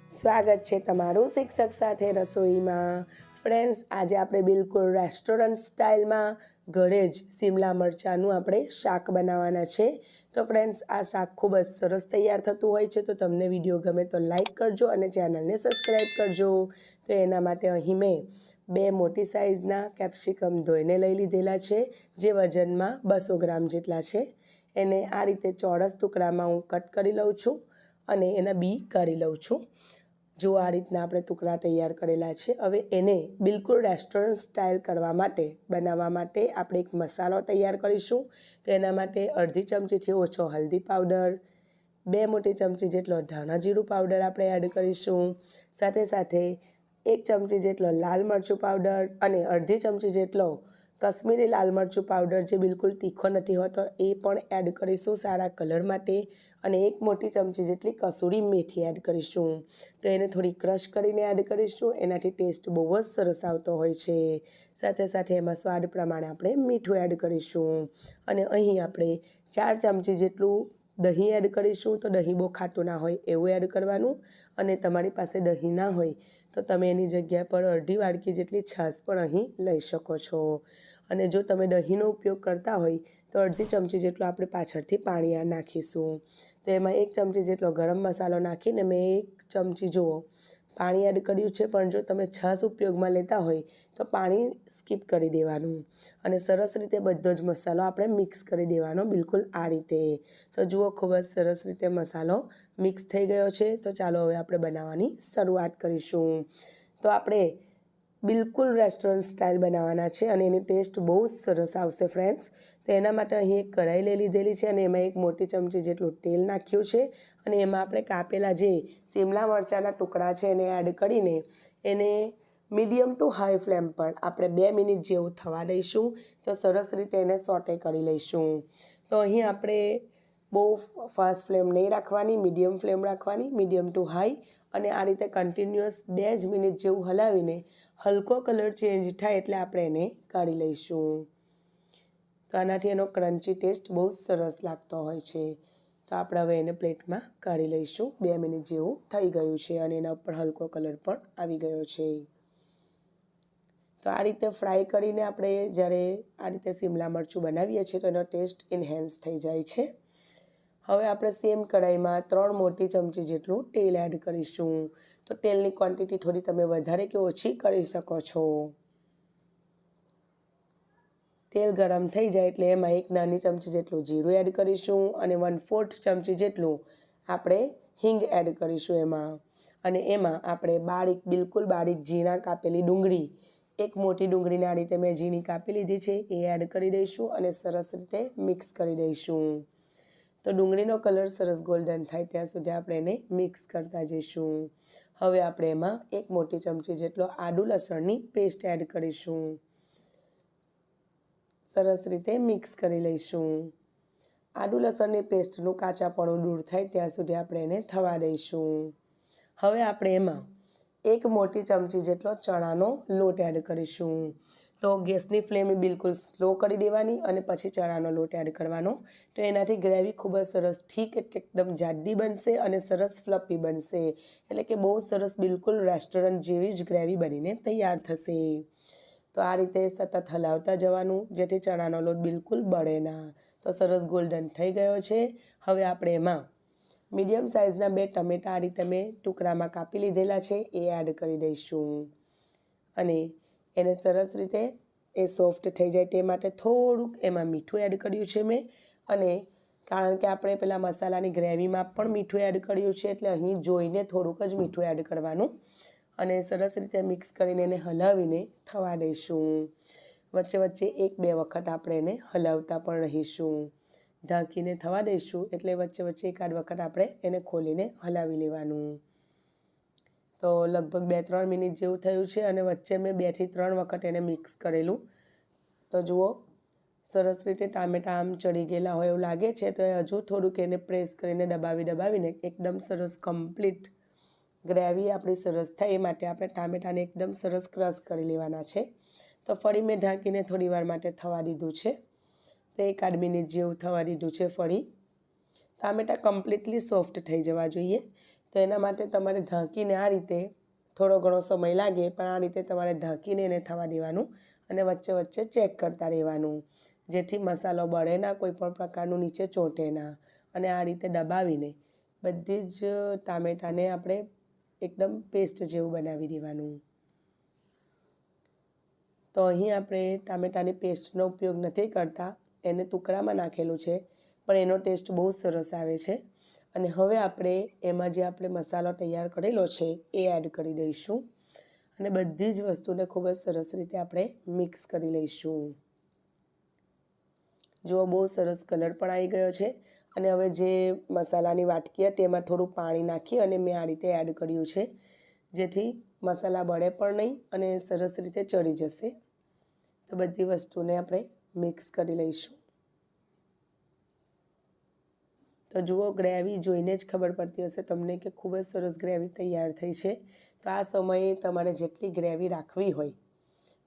સ્વાગત છે તમારું શિક્ષક સાથે રસોઈમાં। ફ્રેન્ડ્સ, આજે આપણે બિલકુલ રેસ્ટોરન્ટ સ્ટાઇલમાં ઘરે જ શિમલા મરચાંનું આપણે શાક બનાવવાના છે। તો ફ્રેન્ડ્સ, આ શાક ખૂબ જ સરસ તૈયાર થતું હોય છે। તો તમને વિડીયો ગમે તો લાઈક કરજો અને ચેનલને સબસ્ક્રાઈબ કરજો। તો એના માટે અહીં મેં 2 મોટી સાઇઝના કેપ્સિકમ ધોઈને લઈ લીધેલા છે, જે વજનમાં 200 ગ્રામ જેટલા છે। એને આ રીતે ચોરસ ટુકડામાં હું કટ કરી લઉં છું અને એના બી કાઢી લઉં છું। જો આ રીતના આપણે ટુકડા તૈયાર કરેલા છે। હવે એને બિલકુલ રેસ્ટોરન્ટ સ્ટાઇલ બનાવવા માટે આપણે એક મસાલો તૈયાર કરીશું। તો એના માટે અડધી ચમચીથી ઓછો હલ્દી પાવડર, 2 મોટી ચમચી જેટલો ધાણા જીરું પાવડર આપણે એડ કરીશું। સાથે સાથે 1 ચમચી જેટલો લાલ મરચું પાવડર અને અડધી ચમચી જેટલો કશ્મીરી લાલ મરચું પાવડર, જે બિલકુલ તીખો નથી હોતો, એ પણ એડ કરીશું સારા કલર માટે। અને 1 મોટી ચમચી જેટલી કસૂરી મેથી એડ કરીશું। તો એને થોડી ક્રશ કરીને એડ કરીશું, એનાથી ટેસ્ટ બહુ જ સરસ આવતો હોય છે। સાથે સાથે એમાં સ્વાદ પ્રમાણે આપણે મીઠું એડ કરીશું અને અહીં આપણે 4 ચમચી જેટલું દહીં એડ કરીશું। તો દહીં બહુ ખાટું ના હોય એવું એડ કરવાનું, અને તમારી પાસે દહીં ના હોય તો તમે એની જગ્યા પર અડધી વાડકી જેટલી છાશ પણ અહીં લઈ શકો છો। અને જો તમે દહીંનો ઉપયોગ કરતા હોય તો અડધી ચમચી જેટલું આપણે પાછળથી પાણી નાખીશું। તો એમાં 1 ચમચી જેટલો ગરમ મસાલો નાખીને મેં 1 ચમચી જુઓ પાણી એડ કર્યું છે। પણ જો તમે છાશ ઉપયોગમાં લેતા હોય તો પાણી સ્કીપ કરી દેવાનું અને સરસ રીતે બધો જ મસાલો આપણે મિક્સ કરી દેવાનો, બિલકુલ આ રીતે। તો જુઓ, ખૂબ જ સરસ રીતે મસાલો મિક્સ થઈ ગયો છે। તો ચાલો હવે આપણે બનાવવાની શરૂઆત કરીશું। તો આપણે બિલકુલ રેસ્ટોરન્ટ સ્ટાઇલ બનાવવાના છે અને એની ટેસ્ટ બહુ જ સરસ આવશે ફ્રેન્ડ્સ। તો એના માટે અહીં એક કઢાઈ લઈ લીધેલી છે અને એમાં 1 મોટી ચમચી જેટલું તેલ નાખ્યું છે અને એમાં આપણે કાપેલા જે શિમલા મરચાંના ટુકડા છે એને એડ કરીને એને મીડિયમ ટુ હાઈ ફ્લેમ પર આપણે 2 મિનિટ જેવું થવા દઈશું। તો સરસ રીતે એને સોટે કરી લઈશું। તો અહીં આપણે બહુ ફાસ્ટ ફ્લેમ નહીં રાખવાની, મીડિયમ ફ્લેમ રાખવાની, મીડિયમ ટુ હાઈ, અને આ રીતે કન્ટિન્યુઅસ 2 જ મિનિટ જેવું હલાવીને હલકો કલર ચેન્જ થાય એટલે આપણે એને કાઢી લઈશું। તો આનાથી એનો ક્રન્ચી ટેસ્ટ બહુ સરસ લાગતો હોય છે। તો આપણે હવે એને પ્લેટમાં કાઢી લઈશું। 2 મિનિટ જેવું થઈ ગયું છે અને એના ઉપર હલકો કલર પણ આવી ગયો છે। તો આ રીતે ફ્રાય કરીને આપણે જ્યારે આ રીતે શિમલા મરચું બનાવીએ છીએ તો એનો ટેસ્ટ એન્હાન્સ થઈ જાય છે। હવે આપણે સેમ કઢાઈમાં 3 મોટી ચમચી જેટલું તેલ એડ કરીશું। તો તેલની ક્વોન્ટિટી થોડી તમે વધારે કે ઓછી કરી શકો છો। તેલ ગરમ થઈ જાય એટલે એમાં 1 નાની ચમચી જેટલું જીરું એડ કરીશું અને 1/4 ચમચી જેટલું આપણે હિંગ એડ કરીશું એમાં। અને એમાં આપણે બિલકુલ બારીક ઝીણા કાપેલી ડુંગળી, 1 મોટી ડુંગળીને આ રીતે મેં ઝીણી કાપી લીધી છે, એ એડ કરી દઈશું અને સરસ રીતે મિક્સ કરી દઈશું। તો ડુંગળીનો કલર સરસ ગોલ્ડન થાય ત્યાં સુધી આપણે એને મિક્સ કરતા જઈશું। હવે આપણે એમાં 1 મોટી ચમચી જેટલો આદુ લસણની પેસ્ટ એડ કરીશું। સરસ રીતે મિક્સ કરી લઈશું। આદુ લસણની પેસ્ટનું કાચાપણું દૂર થાય ત્યાં સુધી આપણે એને થવા દઈશું। હવે આપણે એમાં 1 મોટી ચમચી જેટલો ચણાનો લોટ એડ કરીશું। તો ગેસની ફ્લેમ બિલકુલ સ્લો કરી દેવાની અને પછી ચણાનો લોટ એડ કરવાનો। તો એનાથી ગ્રેવી ખૂબ જ સરસ ઠીક એકદમ જાડી બનશે અને સરસ ફ્લફી બનશે, એટલે કે બહુ સરસ બિલકુલ રેસ્ટોરન્ટ જેવી જ ગ્રેવી બનીને તૈયાર થશે। તો આ રીતે સતત હલાવતા જવાનું, જેથી ચણાનો લોટ બિલકુલ બળે ના। તો સરસ ગોલ્ડન થઈ ગયો છે। હવે આપણે એમાં મીડિયમ સાઇઝના 2 ટમેટાં આ રીતે મેં ટુકડામાં કાપી લીધેલા છે, એ એડ કરી દઈશું અને એને સરસ રીતે સોફ્ટ થઈ જાય તે માટે થોડુંક એમાં મીઠું એડ કર્યું છે મેં। અને કારણ કે આપણે પેલા મસાલાની ગ્રેવીમાં પણ મીઠું એડ કર્યું છે એટલે અહીં જોઈને થોડુંક જ મીઠું એડ કરવાનું અને સરસ રીતે મિક્સ કરીને એને હલાવીને થવા દઈશું। વચ્ચે વચ્ચે 1-2 વખત આપણે એને હલાવતા પણ રહીશું। ઢાંકીને થવા દઈશું એટલે વચ્ચે વચ્ચે એકાદ વખત આપણે એને ખોલીને હલાવી લેવાનું। તો લગભગ 2-3 મિનિટ જેવું થયું છે અને વચ્ચે મેં 2 થી 3 વખત એને મિક્સ કરેલું। તો જુઓ, સરસ રીતે ટામેટાં આમ ચડી ગયેલા હોય એવું લાગે છે, તો હજુ થોડુંક એને પ્રેસ કરીને દબાવીને એકદમ સરસ કમ્પ્લીટ ગ્રેવી આપણી સરસ થાય એ માટે આપણે ટામેટાને એકદમ સરસ ક્રશ કરી લેવાના છે। તો ફરી મેં ઢાંકીને થોડી વાર માટે થવા દીધું છે। તો 1-8 મિનિટ જેવું થવા દીધું છે ફરી। ટામેટાં કમ્પ્લીટલી સોફ્ટ થઈ જવા જોઈએ। તો એના માટે તમારે ઢાંકીને આ રીતે થોડો ઘણો સમય લાગે પણ આ રીતે તમારે ઢાંકીને એને થવા દેવાનું અને વચ્ચે વચ્ચે ચેક કરતા રહેવાનું, જેથી મસાલો બળે ના, કોઈ પણ પ્રકારનું નીચે ચોંટે ના. અને આ રીતે દબાવીને બધી જ ટામેટાને આપણે એકદમ પેસ્ટ જેવું બનાવી દેવાનું. તો અહીં આપણે ટામેટાની પેસ્ટનો ઉપયોગ નથી કરતા, એને ટુકડામાં નાખેલું છે, પણ એનો ટેસ્ટ બહુ સરસ આવે છે. અને હવે આપણે એમાં જે આપણે મસાલો તૈયાર કરેલો છે એ એડ કરી દઈશું અને બધી જ વસ્તુને ખૂબ જ સરસ રીતે આપણે મિક્સ કરી લઈશું. જો બહુ સરસ કલર પણ આવી ગયો છે. અને હવે જે મસાલાની વાટકી હતી એમાં થોડું પાણી નાખી અને મેં આ રીતે એડ કર્યું છે, જેથી મસાલા બળે પણ નહીં અને સરસ રીતે ચડી જશે. તો બધી વસ્તુને આપણે મિક્સ કરી લઈશું. તો જુઓ, ગ્રેવી જોઈને જ ખબર પડતી હશે તમને કે ખૂબ જ સરસ ગ્રેવી તૈયાર થઈ છે. તો આ સમયે તમારે જેટલી ગ્રેવી રાખવી હોય,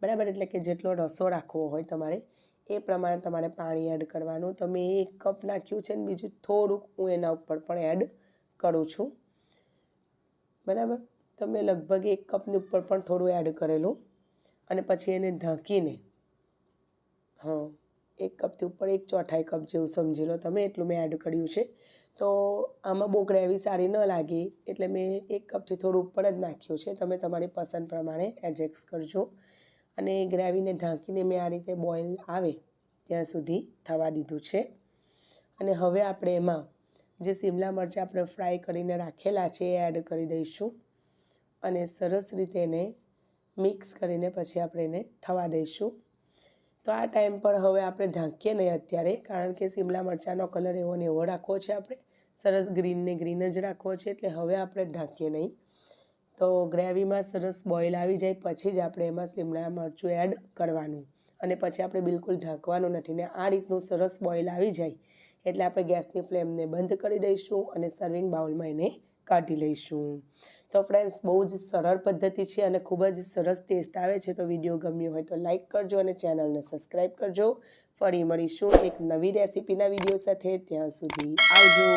બરાબર, એટલે કે જેટલો રસો રાખવો હોય તમારે એ પ્રમાણે તમારે પાણી એડ કરવાનું. તો મેં 1 કપ નાખ્યું છે અને બીજું થોડુંક હું એના ઉપર પણ એડ કરું છું, બરાબર. તો મેં લગભગ 1 કપની ઉપર પણ થોડું એડ કરેલું અને પછી એને ઢાંકીને 1 કપથી ઉપર 1/4 કપ જેવું સમજી લો તમે, એટલું મેં એડ કર્યું છે. તો આમાં બહુ ગ્રેવી સારી ન લાગી એટલે મેં 1 કપથી થોડું ઉપર જ નાખ્યું છે. તમે તમારી પસંદ પ્રમાણે એડજસ્ટ કરજો. અને ગ્રેવીને ઢાંકીને મેં આ રીતે બોઇલ આવે ત્યાં સુધી થવા દીધું છે. અને હવે આપણે એમાં જે શિમલા મરચાં આપણે ફ્રાય કરીને રાખેલા છે એ એડ કરી દઈશું અને સરસ રીતે એને મિક્સ કરીને પછી આપણે એને થવા દઈશું. તો આ ટાઈમ પર હવે આપણે ઢાંકીએ નહીં અત્યારે, કારણ કે શિમલા મરચાંનો કલર એવો ને એવો રાખવો છે, આપણે સરસ ગ્રીન જ રાખવો છે, એટલે હવે આપણે ઢાંકીએ નહીં. તો ગ્રેવીમાં સરસ બોઇલ આવી જાય પછી જ આપણે એમાં શિમલા મરચું એડ કરવાનું અને પછી આપણે બિલકુલ ઢાંકવાનું નથી. ને આ રીતનું સરસ બોઇલ આવી જાય એટલે આપણે ગેસની ફ્લેમને બંધ કરી દઈશું અને સર્વિંગ બાઉલમાં એને કાઢી લઈશું. તો ફ્રેન્ડ્સ, બહુ જ સરળ પદ્ધતિ છે અને ખૂબ જ સરસ ટેસ્ટ આવે છે. તો વિડીયો ગમ્યો હોય તો લાઇક કરજો અને ચેનલને સબસ્ક્રાઈબ કરજો. ફરી મળીશું એક નવી રેસીપીના વિડીયો સાથે. ત્યાં સુધી આવજો.